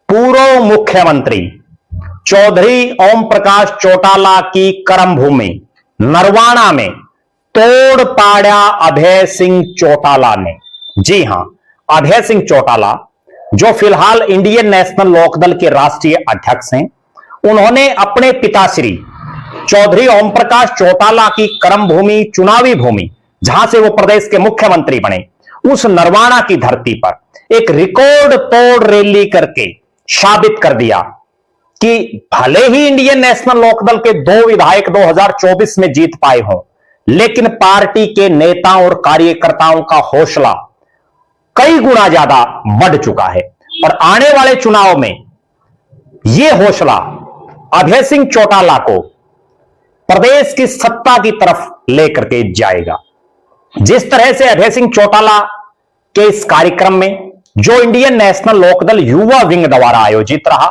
पूर्व मुख्यमंत्री चौधरी ओम प्रकाश चौटाला की कर्मभूमि नरवाना में तोड़ पाड़ा अभय सिंह चौटाला ने। जी हां, अभय सिंह चौटाला जो फिलहाल इंडियन नेशनल लोकदल के राष्ट्रीय अध्यक्ष हैं, उन्होंने अपने पिताश्री चौधरी ओम प्रकाश चौटाला की कर्मभूमि, चुनावी भूमि, जहां से वो प्रदेश के मुख्यमंत्री बने, उस नरवाना की धरती पर एक रिकॉर्ड तोड़ रैली करके साबित कर दिया कि भले ही इंडियन नेशनल लोकदल के 2 विधायक 2024 में जीत पाए हों, लेकिन पार्टी के नेताओं और कार्यकर्ताओं का हौसला कई गुना ज्यादा बढ़ चुका है और आने वाले चुनाव में यह हौसला अभय सिंह चौटाला को प्रदेश की सत्ता की तरफ लेकर के जाएगा। जिस तरह से अभय सिंह चौटाला के इस कार्यक्रम में, जो इंडियन नेशनल लोकदल युवा विंग द्वारा आयोजित रहा,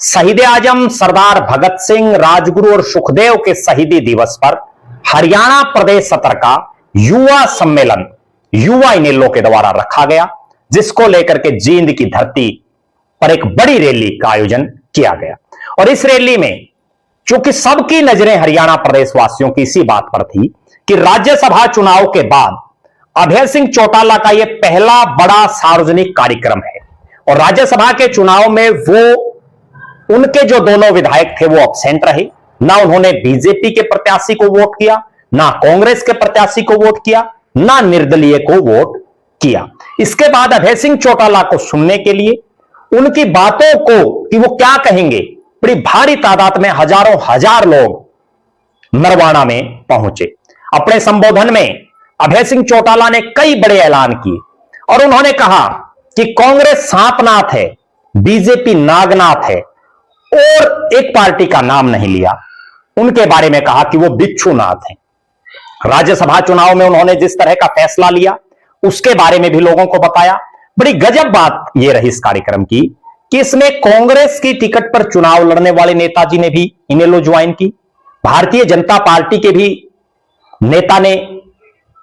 शहीद आजम सरदार भगत सिंह, राजगुरु और सुखदेव के शहीदी दिवस पर हरियाणा प्रदेश सत्र का युवा सम्मेलन युवा इनेलो के द्वारा रखा गया, जिसको लेकर के जींद की धरती पर एक बड़ी रैली का आयोजन किया गया। और इस रैली में चूंकि सबकी नजरें हरियाणा प्रदेश वासियों की इसी बात पर थी कि राज्यसभा चुनाव के बाद अभय सिंह चौटाला का यह पहला बड़ा सार्वजनिक कार्यक्रम है और राज्यसभा के चुनाव में वो उनके जो दोनों विधायक थे वो एब्सेंट रहे। ना उन्होंने बीजेपी के प्रत्याशी को वोट किया, ना कांग्रेस के प्रत्याशी को वोट किया, ना निर्दलीय को वोट किया। इसके बाद अभय सिंह चौटाला को सुनने के लिए, उनकी बातों को कि वो क्या कहेंगे, बड़ी भारी तादाद में हजारों हजार लोग नरवाना में पहुंचे। अपने संबोधन में अभय सिंह चौटाला ने कई बड़े ऐलान किए और उन्होंने कहा कि कांग्रेस सांपनाथ है, बीजेपी नागनाथ है और एक पार्टी का नाम नहीं लिया। उनके बारे में कहा कि वो बिच्छूनाथ है। राज्यसभा चुनाव में उन्होंने जिस तरह का फैसला लिया उसके बारे में भी लोगों को बताया। बड़ी गजब बात यह रही इस कार्यक्रम की कि इसमें कांग्रेस की टिकट पर चुनाव लड़ने वाले नेताजी ने भी इनेलो ज्वाइन की, भारतीय जनता पार्टी के भी नेता ने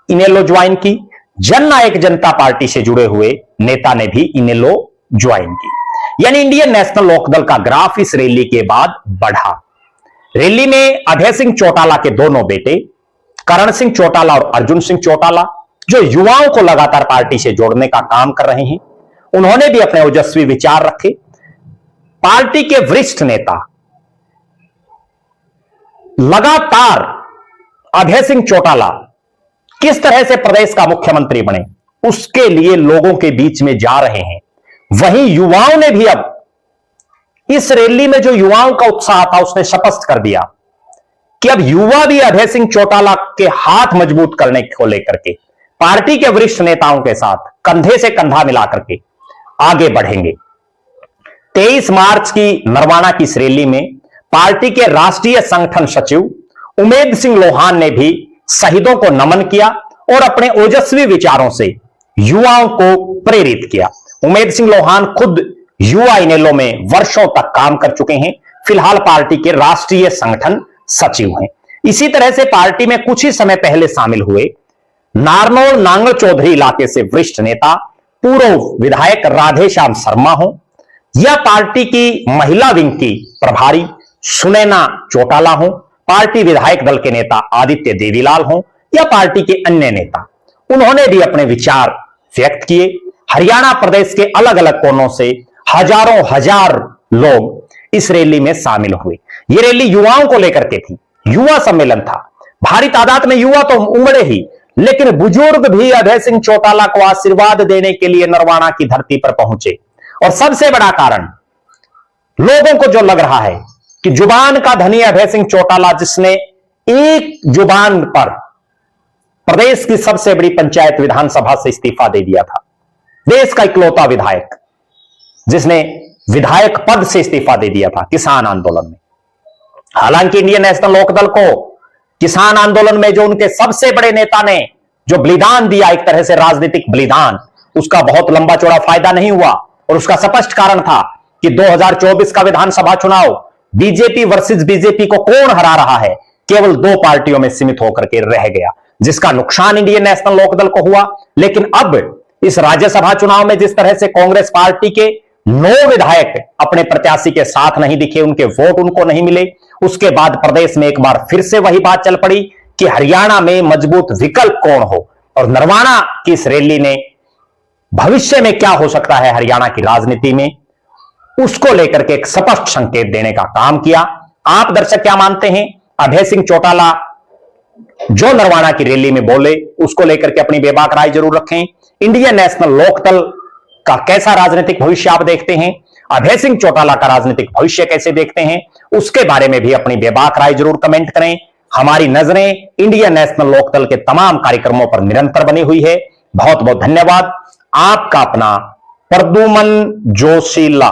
इनेलो ज्वाइन की, जननायक जनता पार्टी से जुड़े हुए नेता ने भी इनेलो ज्वाइन की। यानी इंडियन नेशनल लोकदल का ग्राफ इस रैली के बाद बढ़ा। रैली में अभय सिंह चौटाला के दोनों बेटे करण सिंह चौटाला और अर्जुन सिंह चौटाला, जो युवाओं को लगातार पार्टी से जोड़ने का काम कर रहे हैं, उन्होंने भी अपने ओजस्वी विचार रखे। पार्टी के वरिष्ठ नेता लगातार अभय सिंह चौटाला किस तरह से प्रदेश का मुख्यमंत्री बने उसके लिए लोगों के बीच में जा रहे हैं। वहीं युवाओं ने भी अब इस रैली में जो युवाओं का उत्साह था उसने स्पष्ट कर दिया कि अब युवा भी अभय सिंह चौटाला के हाथ मजबूत करने को लेकर के पार्टी के वरिष्ठ नेताओं के साथ कंधे से कंधा मिलाकर के आगे बढ़ेंगे। 23 मार्च की नरवाना की इस रैली में पार्टी के राष्ट्रीय संगठन सचिव उमेद सिंह लोहान ने भी शहीदों को नमन किया और अपने ओजस्वी विचारों से युवाओं को प्रेरित किया। उमेद सिंह लोहान खुद युवा इनेलो में वर्षों तक काम कर चुके हैं, फिलहाल पार्टी के राष्ट्रीय संगठन सचिव हैं। इसी तरह से पार्टी में कुछ ही समय पहले शामिल हुए नारनौल नांगल चौधरी इलाके से वरिष्ठ नेता पूर्व विधायक राधेश्याम शर्मा हो, या पार्टी की महिला विंग की प्रभारी सुनैना चौटाला हो, पार्टी विधायक दल के नेता आदित्य देवीलाल हो, या पार्टी के अन्य नेता, उन्होंने भी अपने विचार व्यक्त किए। हरियाणा प्रदेश के अलग अलग कोनों से हजारों हजार लोग इस रैली में शामिल हुए। यह रैली युवाओं को लेकर के थी, युवा सम्मेलन था। भारी तादाद में युवा तो उमड़े ही, लेकिन बुजुर्ग भी अभय सिंह चौटाला को आशीर्वाद देने के लिए नरवाना की धरती पर पहुंचे। और सबसे बड़ा कारण लोगों को जो लग रहा है कि जुबान का धनी अभय सिंह चौटाला, जिसने एक जुबान पर प्रदेश की सबसे बड़ी पंचायत विधानसभा से इस्तीफा दे दिया था, देश का इकलौता विधायक जिसने विधायक पद से इस्तीफा दे दिया था किसान आंदोलन में। हालांकि इंडियन नेशनल लोकदल को किसान आंदोलन में जो उनके सबसे बड़े नेता ने जो बलिदान दिया, एक तरह से राजनीतिक बलिदान, उसका बहुत लंबा चौड़ा फायदा नहीं हुआ। और उसका स्पष्ट कारण था कि 2024 का विधानसभा चुनाव बीजेपी वर्सेस बीजेपी को कौन हरा रहा है, केवल 2 पार्टियों में सीमित होकर के रह गया, जिसका नुकसान इंडियन नेशनल लोकदल को हुआ। लेकिन अब इस राज्यसभा चुनाव में जिस तरह से कांग्रेस पार्टी के 9 विधायक अपने प्रत्याशी के साथ नहीं दिखे, उनके वोट उनको नहीं मिले। उसके बाद प्रदेश में एक बार फिर से वही बात चल पड़ी कि हरियाणा में मजबूत विकल्प कौन हो, और नरवाना की इस रैली ने भविष्य में क्या हो सकता है हरियाणा की राजनीति में, उसको लेकर के एक स्पष्ट संकेत देने का काम किया। आप दर्शक क्या मानते हैं? अभय सिंह चौटाला जो नरवाना की रैली में बोले, उसको लेकर के अपनी बेबाक राय जरूर रखें। इंडियन नेशनल लोकदल का कैसा राजनीतिक भविष्य आप देखते हैं, अभय सिंह चौटाला का राजनीतिक भविष्य कैसे देखते हैं, उसके बारे में भी अपनी बेबाक राय जरूर कमेंट करें। हमारी नजरें इंडियन नेशनल लोकदल के तमाम कार्यक्रमों पर निरंतर बनी हुई है। बहुत बहुत धन्यवाद। आपका अपना प्रद्युमन जोशीला।